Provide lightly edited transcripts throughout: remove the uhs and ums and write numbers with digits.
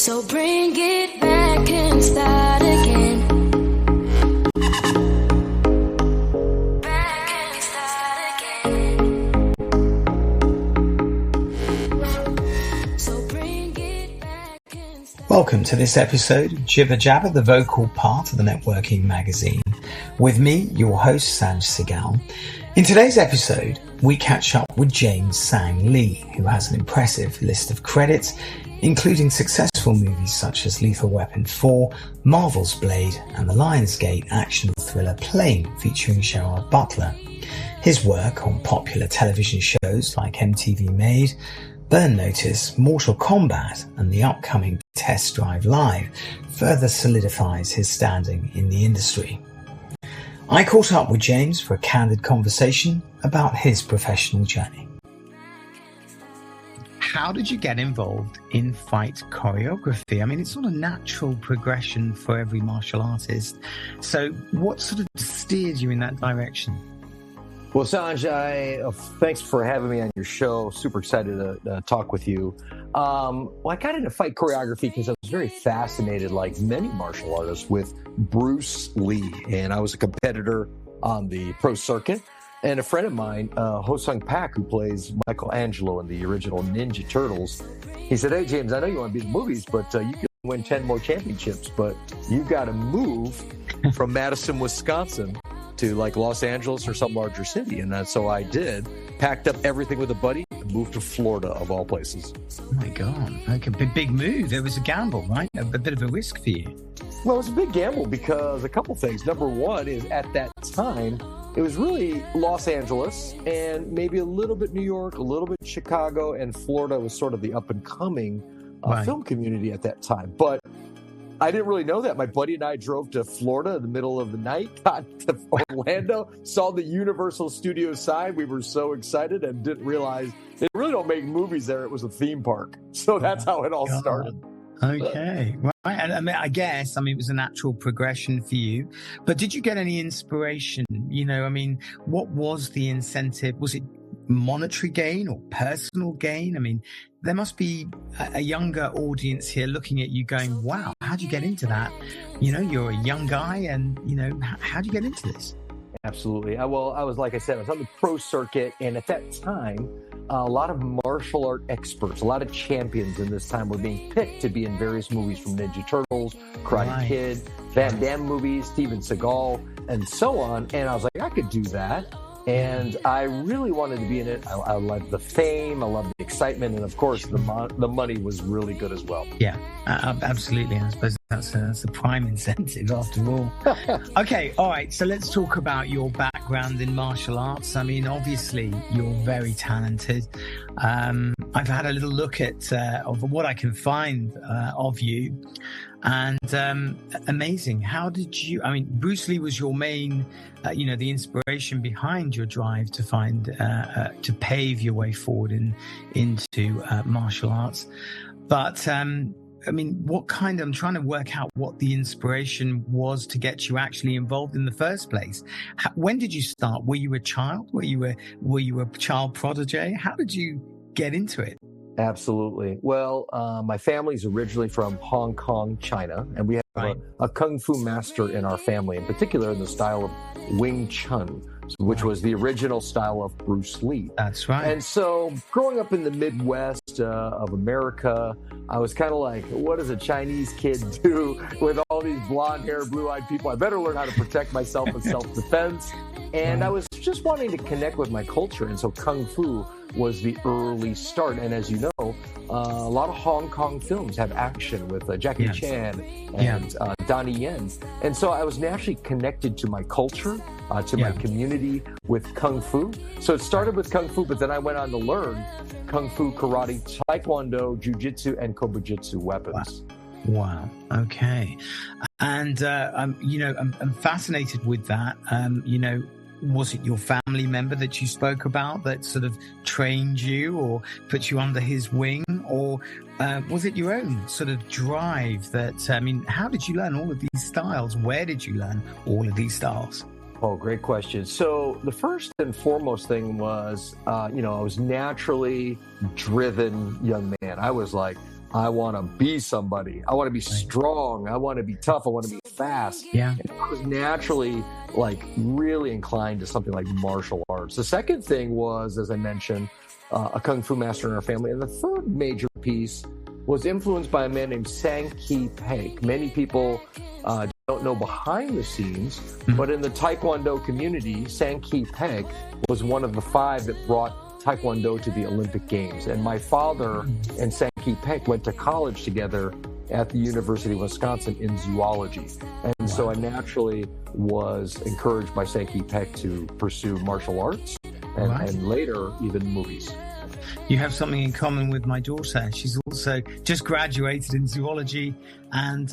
So bring it back and start again. Back and start again. So bring it back and start. Welcome to this episode of Jibber Jabber, the vocal part of the Networking magazine. With me, your host, Sanj Segal. In today's episode, we catch up with James Sang Lee, who has an impressive list of credits, including successful movies such as Lethal Weapon 4, Marvel's Blade, and the Lionsgate action thriller Plane featuring Gerard Butler. His work on popular television shows like MTV Made, Burn Notice, Mortal Kombat, and the upcoming Test Drive Live further solidifies his standing in the industry. I caught up with James for a candid conversation about his professional journey. How did you get involved in fight choreography? I mean, it's not a natural progression for every martial artist. So what sort of steered you in that direction? Well, Sanj, thanks for having me on your show. Super excited to talk with you. I got into fight choreography because I was very fascinated, like many martial artists, with Bruce Lee. And I was a competitor on the pro circuit. And a friend of mine, Ho Sung Pak, who plays Michelangelo in the original Ninja Turtles, he said, "Hey, James, I know you want to be in the movies, but you can win 10 more championships, but you got to move from Madison, Wisconsin to like Los Angeles or some larger city." And so I did, packed up everything with a buddy and moved to Florida, of all places. Oh my God, like a big move. It was a gamble, right? A bit of a risk for you. Well, it was a big gamble because a couple things. Number one is at that time, it was really Los Angeles and maybe a little bit New York, a little bit Chicago, and Florida was sort of the up-and-coming film community at that time. But I didn't really know that. My buddy and I drove to Florida in the middle of the night, got to Orlando, saw the Universal Studios sign. We were so excited and didn't realize they really don't make movies there. It was a theme park. So that's how it all started. Okay. Right. And I guess it was a natural progression for you. But did you get any inspiration? What was the incentive? Was it monetary gain or personal gain? There must be a younger audience here looking at you going, wow, how'd you get into that? You're a young guy and, how'd you get into this? Absolutely. I was, like I said, I was on the pro circuit. And at that time, a lot of martial art experts, a lot of champions in this time were being picked to be in various movies from Ninja Turtles, Karate Kid, Van Damme movies, Steven Seagal, and so on. And I was like, I could do that. And I really wanted to be in it. I loved the fame. I loved the excitement. And of course, the money was really good as well. Yeah, absolutely. I suppose that's a prime incentive after all. Okay, all right. So let's talk about your background in martial arts. Obviously, you're very talented. I've had a little look at of what I can find of you. And amazing. How did you, Bruce Lee was your main, the inspiration behind your drive to find, to pave your way forward into martial arts. But, I'm trying to work out what the inspiration was to get you actually involved in the first place. When did you start? Were you a child? Were you a child prodigy? How did you get into it? Absolutely. Well, my family's originally from Hong Kong, China, and we have a kung fu master in our family, in particular in the style of Wing Chun, which was the original style of Bruce Lee. That's right. And so growing up in the Midwest of America, I was kind of like, what does a Chinese kid do with all these blonde hair, blue-eyed people? I better learn how to protect myself in self-defense. And I was just wanting to connect with my culture. And so kung fu was the early start. And as you know, a lot of Hong Kong films have action with Jackie Chan and Donnie Yen. And so I was naturally connected to my culture, to my community with Kung Fu. So it started with Kung Fu, but then I went on to learn Kung Fu, Karate, Taekwondo, Jiu-Jitsu, and Kobujitsu weapons. Wow. Okay. And, I'm fascinated with that. Was it your family member that you spoke about that sort of trained you or put you under his wing? Or was it your own sort of drive that, how did you learn all of these styles? Where did you learn all of these styles? Oh, great question. So the first and foremost thing was, I was naturally driven young man. I was like I want to be somebody. I want to be strong. I want to be tough. I want to be fast. Yeah. And I was naturally like really inclined to something like martial arts. The second thing was, as I mentioned, a kung fu master in our family. And the third major piece was influenced by a man named Sankey Pek. Many people don't know behind the scenes, but in the Taekwondo community, Sankey Pek was one of the 5 that brought Taekwondo to the Olympic Games. And my father and Sankey Pek went to college together at the University of Wisconsin in zoology. And so I naturally was encouraged by Sankey Pek to pursue martial arts and later even movies. You have something in common with my daughter. She's also just graduated in zoology, and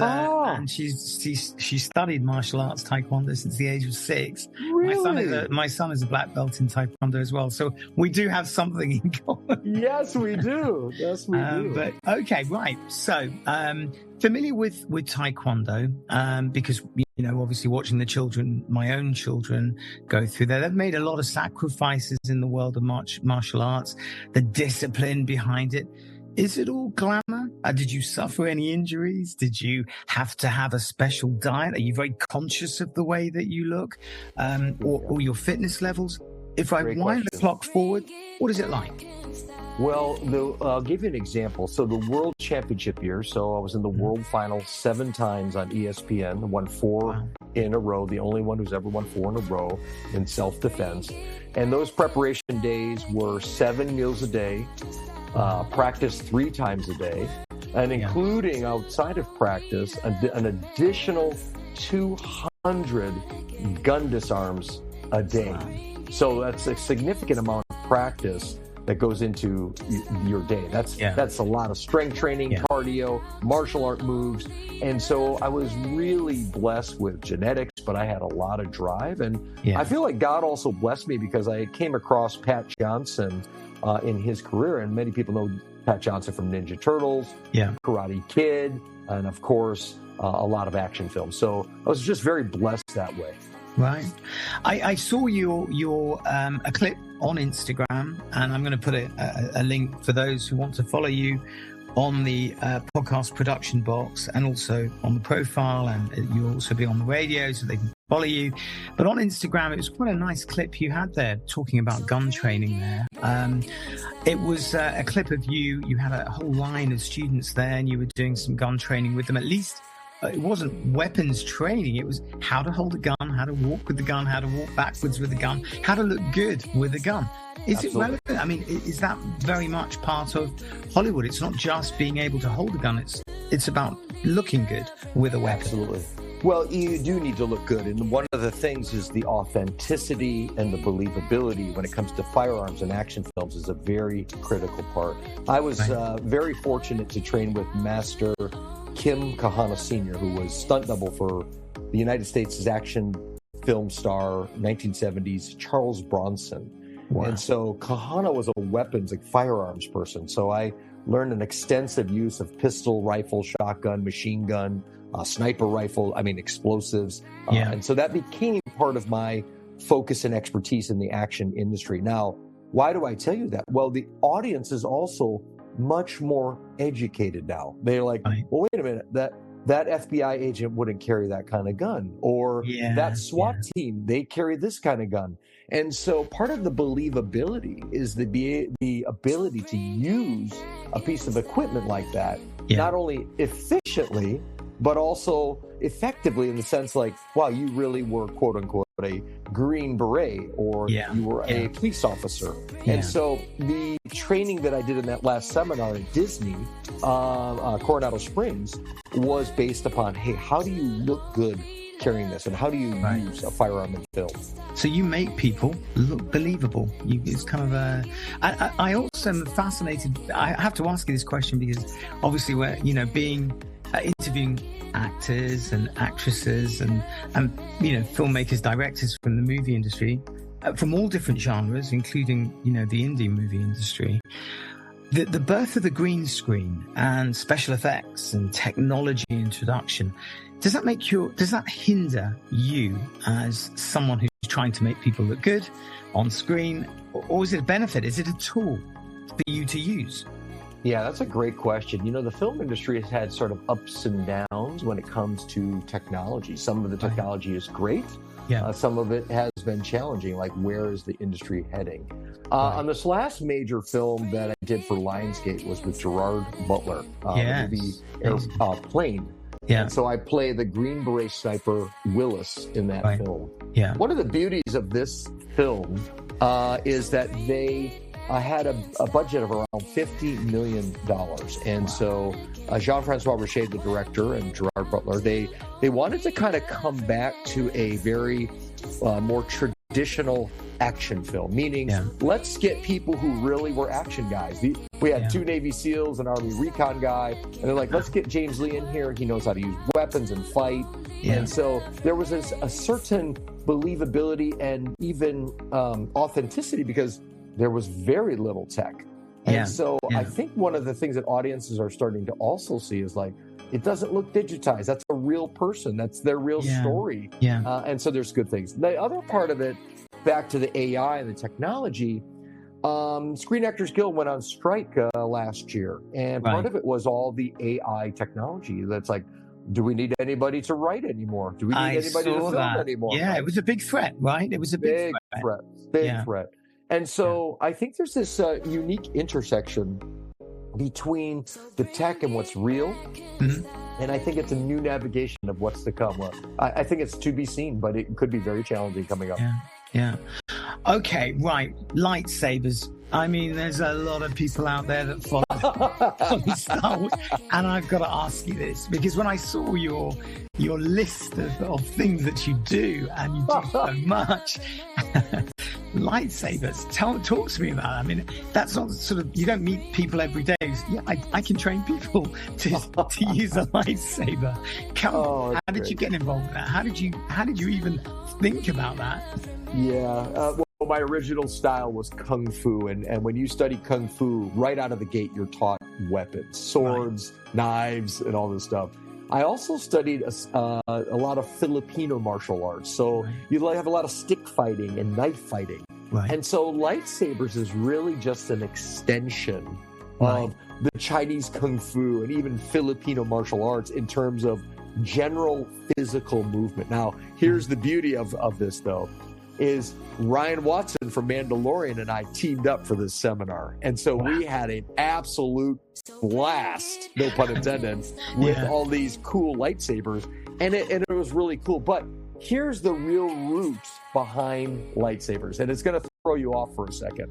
she studied martial arts taekwondo since the age of 6. Really? My son is a black belt in taekwondo as well, so we do have something in common. Yes, we do. Yes, we do. But okay, right. So familiar with taekwondo because obviously watching the children, my own children, go through there. They've made a lot of sacrifices in the world of martial arts, the discipline behind it. Is it all glamour? Did you suffer any injuries? Did you have to have a special diet? Are you very conscious of the way that you look or your fitness levels? If I wind the clock forward, what is it like? Well, I'll give you an example. So the World Championship year, so I was in the World Final 7 times on ESPN, won 4 in a row, the only one who's ever won 4 in a row in self-defense. And those preparation days were 7 meals a day, practice 3 times a day, and including outside of practice, an additional 200 gun disarms a day. Wow. So that's a significant amount of practice that goes into your day. That's a lot of strength training, cardio, martial art moves. And so I was really blessed with genetics, but I had a lot of drive. And I feel like God also blessed me because I came across Pat Johnson in his career. And many people know Pat Johnson from Ninja Turtles, Karate Kid, and of course, a lot of action films. So I was just very blessed that way. Right. I saw your a clip on Instagram, and I'm going to put a link for those who want to follow you on the podcast production box and also on the profile, and you'll also be on the radio so they can follow you. But on Instagram, it was quite a nice clip you had there talking about gun training there. It was a clip of you had a whole line of students there and you were doing some gun training with them. At least it wasn't weapons training. It was how to hold a gun, how to walk with the gun, how to walk backwards with the gun, how to look good with a gun. Is it relevant? I mean, is that very much part of Hollywood? It's not just being able to hold a gun. It's about looking good with a weapon. Absolutely. Well, you do need to look good. And one of the things is the authenticity and the believability when it comes to firearms and action films is a very critical part. I was very fortunate to train with Master Kim Kahana Sr., who was stunt double for the United States' action film star, 1970s, Charles Bronson. Wow. And so Kahana was a weapons, like firearms person. So I learned an extensive use of pistol, rifle, shotgun, machine gun, sniper rifle, explosives. And so that became part of my focus and expertise in the action industry. Now, why do I tell you that? Well, the audience is also much more educated now. They're like, well, wait a minute, that FBI agent wouldn't carry that kind of gun, or that SWAT team, they carry this kind of gun. And so part of the believability is the ability to use a piece of equipment like that, not only efficiently, but also effectively, in the sense like, wow, you really were, quote unquote, a Green Beret, or you were a police officer. And so the training that I did in that last seminar at Disney, Coronado Springs, was based upon, hey, how do you look good carrying this, and how do you use a firearm in film? So you make people look believable. It's kind of I also am fascinated. I have to ask you this question because obviously we're interviewing actors and actresses and filmmakers, directors from the movie industry, from all different genres, including the indie movie industry. The birth of the green screen and special effects and technology introduction, does that hinder you as someone who's trying to make people look good on screen, or is it a benefit? Is it a tool for you to use? Yeah, that's a great question. The film industry has had sort of ups and downs when it comes to technology. Some of the technology is great. Yeah. Some of it has been challenging, like where is the industry heading? On this last major film that I did for Lionsgate was with Gerard Butler, the movie Plane. Yeah. And so I play the Green Beret sniper Willis in that film. Yeah. One of the beauties of this film is that they had a budget of around $50 million. And so Jean-Francois Richet, the director, and Gerard Butler, they wanted to kind of come back to a very more traditional action film, meaning let's get people who really were action guys. We had 2 Navy SEALs, an Army recon guy, and they're like, let's get James Lee in here. He knows how to use weapons and fight. And so there was a certain believability and even authenticity because there was very little tech. And so I think one of the things that audiences are starting to also see is like, it doesn't look digitized. That's a real person. That's their real story. And so there's good things. The other part of it, back to the AI and the technology, Screen Actors Guild went on strike last year. And part of it was all the AI technology. That's like, do we need anybody to write anymore? Do we need anybody to film anymore? Yeah, it was a big threat, right? It was a big threat. Big threat. And so I think there's this unique intersection between the tech and what's real. And I think it's a new navigation of what's to come. I think it's to be seen, but it could be very challenging coming up. Yeah. Okay, right. Lightsabers. I mean, there's a lot of people out there that follow Star Wars. And I've got to ask you this, because when I saw your list of things that you do, and you do so much, lightsabers. Talk to me about it. I mean, that's not sort of, you don't meet people every day. Yeah, I can train people to use a lightsaber. How did you get involved with that? How did you even think about that? Well, my original style was Kung Fu. And when you study Kung Fu, right out of the gate, you're taught weapons, swords, knives, and all this stuff. I also studied a lot of Filipino martial arts. So you have a lot of stick fighting and knife fighting. And so lightsabers is really just an extension of the Chinese Kung Fu and even Filipino martial arts in terms of general physical movement. Now, here's the beauty of this, though, is Ryan Watson from Mandalorian and I teamed up for this seminar. And so we had an absolute blast, no pun intended, with all these cool lightsabers. And it was really cool. But here's the real roots behind lightsabers. And it's going to throw you off for a second.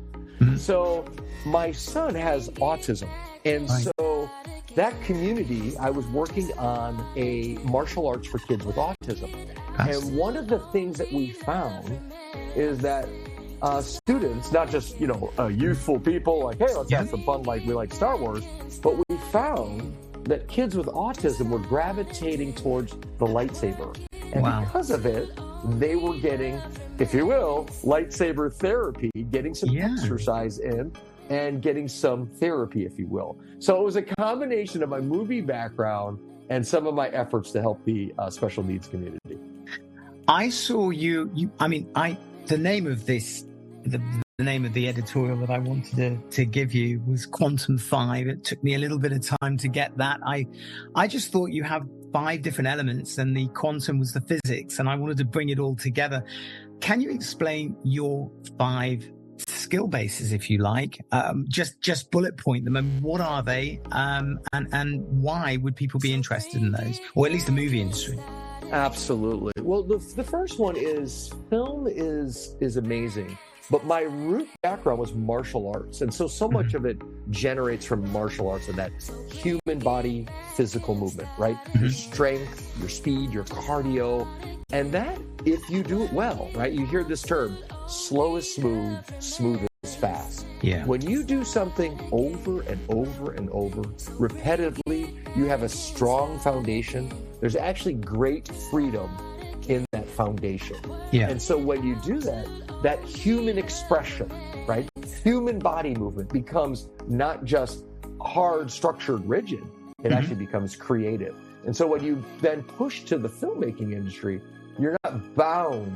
So my son has autism. And so that community, I was working on a martial arts for kids with autism. And one of the things that we found is that students, not just, youthful people like, hey, let's have some fun like we like Star Wars, but we found that kids with autism were gravitating towards the lightsaber. And because of it, they were getting, if you will, lightsaber therapy, getting some exercise in and getting some therapy, if you will. So it was a combination of my movie background and some of my efforts to help the special needs community. I saw the name of this, the name of the editorial that I wanted to give you was Quantum 5. It took me a little bit of time to get that. I just thought you have 5 different elements and the quantum was the physics, and I wanted to bring it all together. Can you explain your 5 skill bases, if you like? Just bullet point them, and what are they? And why would people be interested in those, or at least the movie industry? Absolutely. Well, the first one is film is amazing, but my root background was martial arts. And so much of it generates from martial arts and that human body physical movement, right? Your strength, your speed, your cardio. And that, if you do it well, right? You hear this term, slow is smooth, smooth is fast. When you do something over and over and over, repetitively, you have a strong foundation. There's actually great freedom in that foundation. And so when you do that, that human expression, right? Human body movement becomes not just hard, structured, rigid. It actually becomes creative. And so when you then push to the filmmaking industry, you're not bound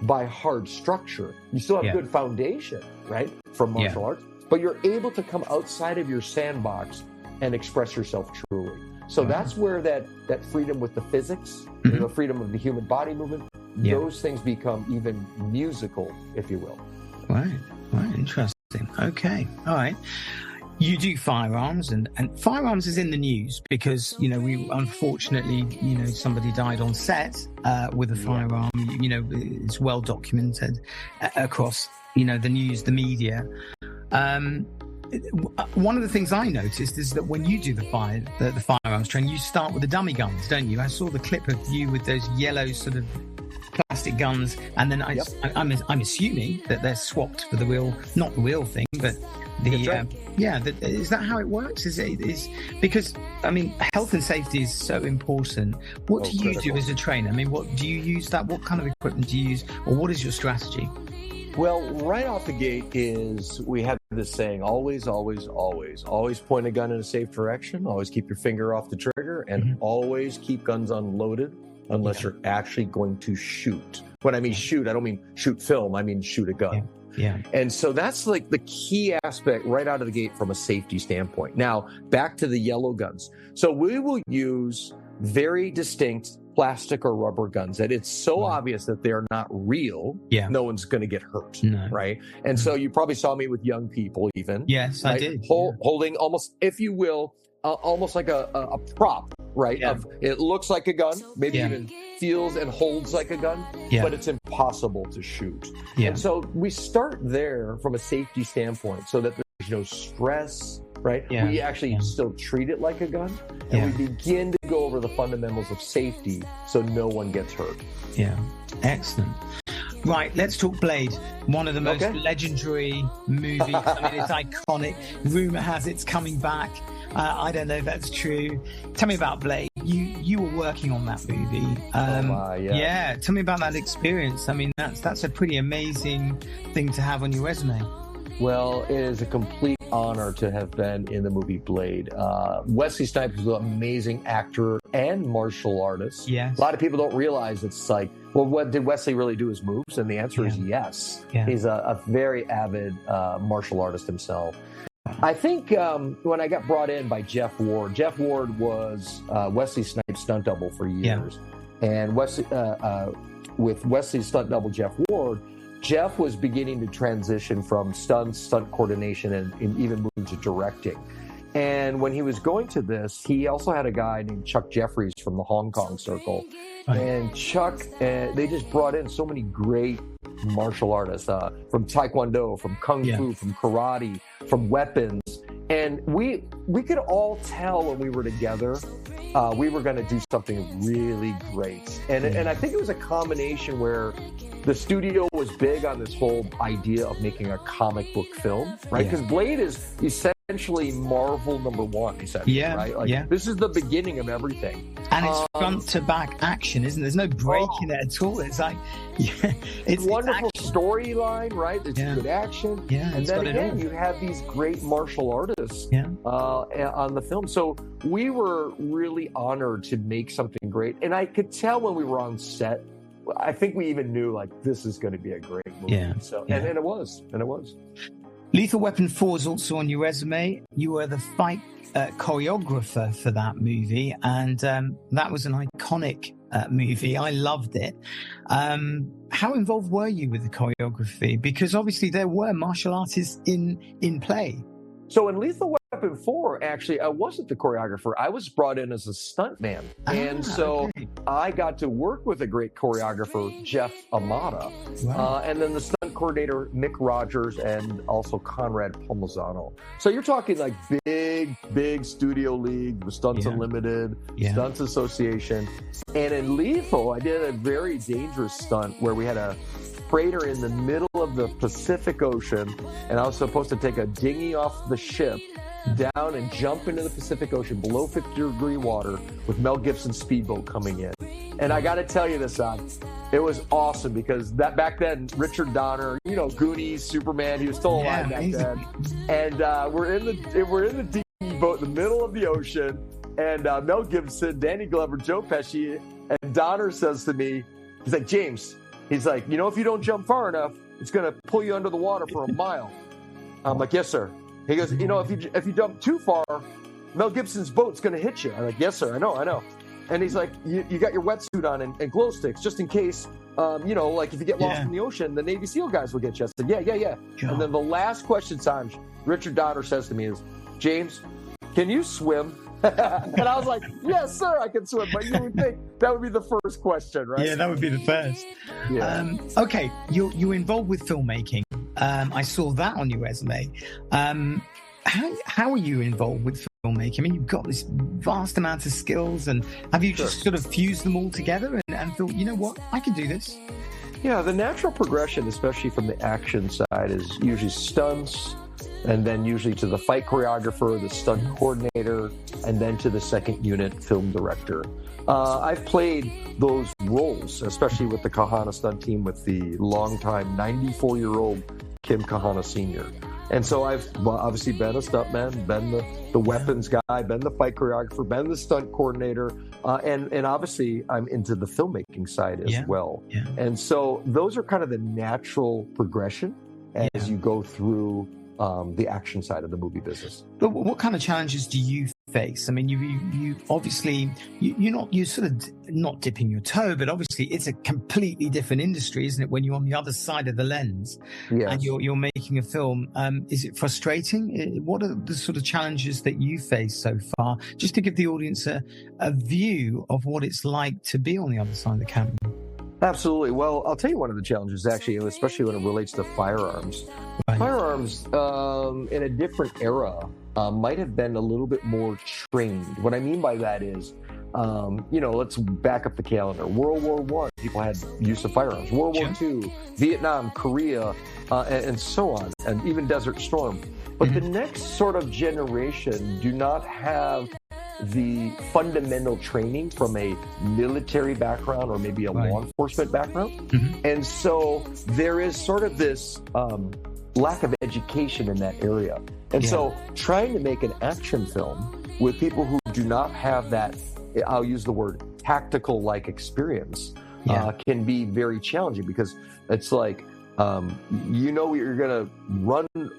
by hard structure. You still have good foundation, right? From martial arts, but but you're able to come outside of your sandbox and express yourself truly. So that's where that freedom with the physics, the freedom of the human body movement, those things become even musical, if you will. Right, interesting. Okay, all right. You do firearms, and firearms is in the news because, we unfortunately, somebody died on set with a firearm. It's well documented across, the news, the media. One of the things I noticed is that when you do the firearms training, you start with the dummy guns, don't you? I saw the clip of you with those yellow sort of plastic guns, and then I'm assuming that they're swapped for the real, not the real thing, but the is that how it works? Is because health and safety is so important. What do you do as a trainer? What do you use? What kind of equipment do you use, or what is your strategy? Well, right off the gate is we have this saying, always, always, always, always point a gun in a safe direction, always keep your finger off the trigger, and always keep guns unloaded unless you're actually going to shoot. When I mean shoot, I don't mean shoot film, I mean shoot a gun. Yeah. And so that's like the key aspect right out of the gate from a safety standpoint. Now, back to the yellow guns. So we will use very distinct plastic or rubber guns that it's so obvious that they're not real, no one's going to get hurt, right? And so you probably saw me with young people even. Yes, right? I did. Holding almost, if you will, almost like a prop, right? It looks like a gun, maybe even feels and holds like a gun, but it's impossible to shoot. And so we start there from a safety standpoint so that there's no stress, right? We actually still treat it like a gun, and we begin to go over the fundamentals of safety so no one gets hurt. Yeah, excellent. Right, let's talk Blade. One of the most legendary movies. It's iconic. Rumor has it's coming back. I don't know if that's true. Tell me about Blade. You were working on that movie. Tell me about that experience. That's a pretty amazing thing to have on your resume. Well, it is a complete honor to have been in the movie Blade. Wesley Snipes is an amazing actor and martial artist. Yes. A lot of people don't realize it's like, well, what did Wesley really do his moves? And the answer is yes. He's a very avid martial artist himself. I think when I got brought in by Jeff Ward was Wesley Snipes' stunt double for years. And with Wesley's stunt double, Jeff Ward, Jeff was beginning to transition from stunt coordination and even moving to directing. And when he was going to this, he also had a guy named Chuck Jeffries from the Hong Kong circle. And Chuck, they just brought in so many great martial artists from Taekwondo, from Kung Fu, from karate, from weapons. And we could all tell when we were together, we were going to do something really great. And I think it was a combination where the studio was big on this whole idea of making a comic book film, right? Because Blade is essentially Marvel #1, essentially, right? This is the beginning of everything. And it's front to back action, isn't there? There's no break in it at all. It's like, it's wonderful storyline, right? It's good action. And then again, you have these great martial artists on the film. So we were really honored to make something great. And I could tell when we were on set, I think we even knew like this is going to be a great movie. And it was. Lethal Weapon 4 is also on your resume. You were the fight choreographer for that movie, and that was an iconic movie. I loved it. How involved were you with the choreography? Because obviously there were martial artists in play. So in Lethal Weapon 4, actually, I wasn't the choreographer. I was brought in as a stuntman. And so I got to work with a great choreographer, Jeff Amata, and then the stunt coordinator, Mick Rogers, and also Conrad Pomazano. So you're talking like big studio league, the Stunts Unlimited, Stunts Association. And in Lethal, I did a very dangerous stunt where we had a freighter in the middle of the Pacific Ocean, and I was supposed to take a dinghy off the ship down and jump into the Pacific Ocean below 50-degree water with Mel Gibson's speedboat coming in. And I got to tell you this, it was awesome because that back then, Richard Donner, Goonies, Superman, he was still alive back then. And we're in the dinghy boat in the middle of the ocean, and Mel Gibson, Danny Glover, Joe Pesci, and Donner says to me, he's like, James, he's like, if you don't jump far enough, it's going to pull you under the water for a mile. I'm like, yes, sir. He goes, if you jump too far, Mel Gibson's boat's going to hit you. I'm like, yes, sir, I know. And he's like, you got your wetsuit on and glow sticks just in case, like if you get lost in the ocean, the Navy SEAL guys will get you. I said, yeah. God. And then the last question, Sanj, Richard Donner says to me is, James, can you swim? And I was like, yes, sir, I can swim. But you would think that would be the first question, right? Yeah, that would be the first. Yeah. Okay, you're involved with filmmaking. I saw that on your resume. How are you involved with filmmaking? I mean, you've got this vast amount of skills, and have you just sort of fused them all together and thought, you know what, I can do this? Yeah, the natural progression, especially from the action side, is usually stunts, and then usually to the fight choreographer, the stunt coordinator, and then to the second unit film director. I've played those roles, especially with the Kahana stunt team with the longtime 94-year-old Kim Kahana Sr. And so I've obviously been a stuntman, been the weapons guy, been the fight choreographer, been the stunt coordinator, and obviously I'm into the filmmaking side as well. Yeah. And so those are kind of the natural progression as you go through the action side of the movie business. But what kind of challenges do you face? I mean, you obviously you're sort of not dipping your toe, but obviously it's a completely different industry, isn't it? When you're on the other side of the lens and you're making a film, is it frustrating? What are the sort of challenges that you face so far? Just to give the audience a view of what it's like to be on the other side of the camera. Absolutely. Well, I'll tell you one of the challenges, actually, especially when it relates to firearms. Right. Firearms in a different era might have been a little bit more trained. What I mean by that is, let's back up the calendar. World War I, people had use of firearms. World War II, Vietnam, Korea, and so on, and even Desert Storm. But the next sort of generation do not have the fundamental training from a military background or maybe a law enforcement background. And so there is sort of this lack of education in that area. And so trying to make an action film with people who do not have that, I'll use the word tactical-like experience, can be very challenging, because it's like, you're going to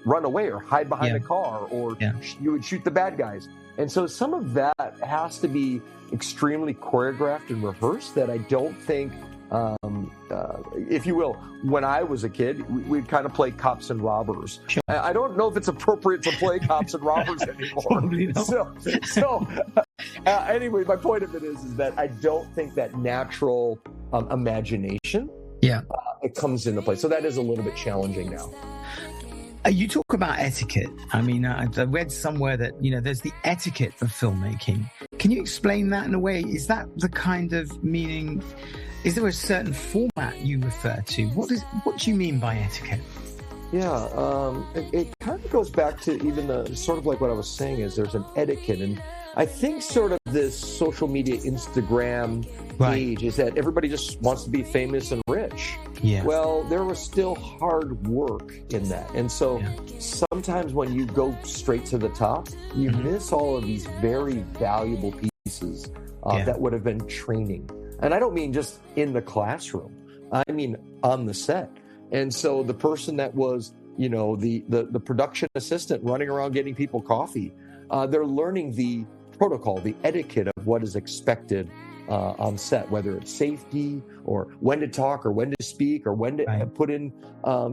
run away or hide behind a car, or you would shoot the bad guys. And so some of that has to be extremely choreographed and rehearsed that I don't think, if you will, when I was a kid, we'd kind of play cops and robbers. Sure. I don't know if it's appropriate to play cops and robbers anymore. So anyway, my point of it is that I don't think that natural imagination it comes into play. So that is a little bit challenging now. You talk about etiquette. I mean, I read somewhere that, there's the etiquette of filmmaking. Can you explain that in a way? Is that the kind of meaning? Is there a certain format you refer to? What do you mean by etiquette? Yeah, it kind of goes back to even the sort of like what I was saying is there's an etiquette. And I think sort of this social media Instagram age is that everybody just wants to be famous and rich. Yeah. Well, there was still hard work in that. And so sometimes when you go straight to the top, you miss all of these very valuable pieces that would have been training. And I don't mean just in the classroom. I mean on the set. And so the person that was, the production assistant running around getting people coffee, they're learning the protocol, the etiquette of what is expected on set, whether it's safety or when to talk or when to speak or when to put in,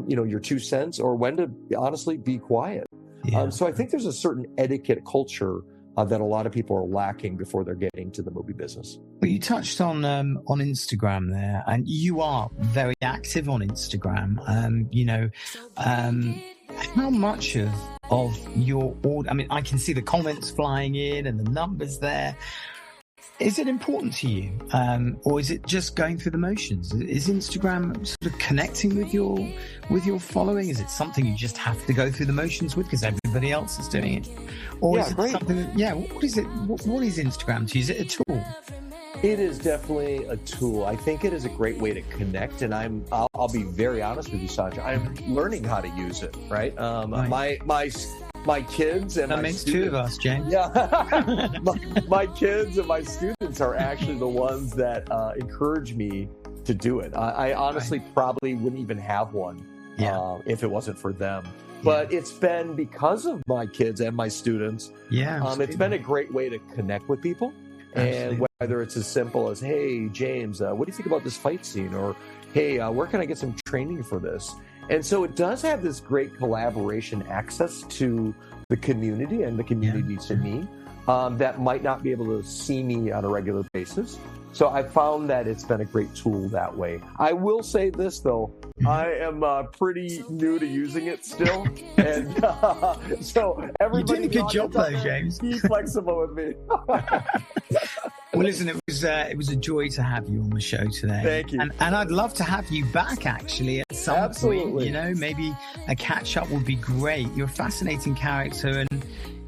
your 2 cents or when to honestly be quiet. Yeah. So I think there's a certain etiquette culture that a lot of people are lacking before they're getting to the movie business. Well, you touched on Instagram there, and you are very active on Instagram. How much of your audience, I mean, I can see the comments flying in and the numbers there. Is it important to you, or is it just going through the motions? Is Instagram sort of connecting with your following? Is it something you just have to go through the motions with because everybody else is doing it, or is it something that, what is it? What is Instagram to you? Is it a tool? It is definitely a tool. I think it is a great way to connect, and I'll be very honest with you, Sanjay. I'm learning how to use it. Right. My kids and that my makes students, 2 of us, James. Yeah, my kids and my students are actually the ones that encourage me to do it. I honestly probably wouldn't even have one if it wasn't for them. But it's been because of my kids and my students. Yeah. It's been a great way to connect with people. Absolutely. And whether it's as simple as, hey, James, what do you think about this fight scene? Or, hey, where can I get some training for this? And so it does have this great collaboration access to the community and the community to me that might not be able to see me on a regular basis. So I found that it's been a great tool that way. I will say this, though. I am pretty new to using it still. And so everybody... You're doing a good job, though, James. Be flexible with me. Well, listen, it was a joy to have you on the show today. Thank you. And I'd love to have you back, actually, at some point. You know, maybe a catch-up would be great. You're a fascinating character, and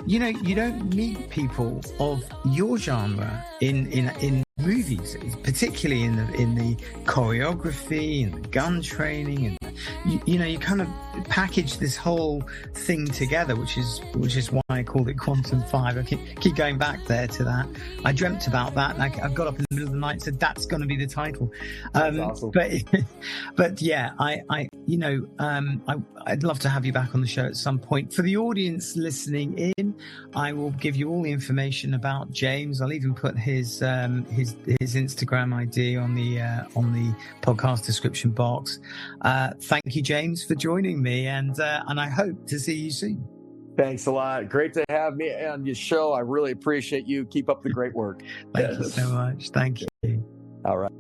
you know, you don't meet people of your genre in movies, particularly in the choreography and the gun training, and you know, you kind of package this whole thing together, which is why I called it Quantum 5. I keep going back there to that. I dreamt about that, and I got up in the middle of the night and said that's going to be the title. That's awesome. But yeah, I'd love to have you back on the show at some point. For the audience listening in, I will give you all the information about James. I'll even put his Instagram ID on the podcast description box. Thank you, James, for joining me, and I hope to see you soon. Thanks a lot. Great to have me on your show. I really appreciate you. Keep up the great work. Thank you so much. Thank you. All right.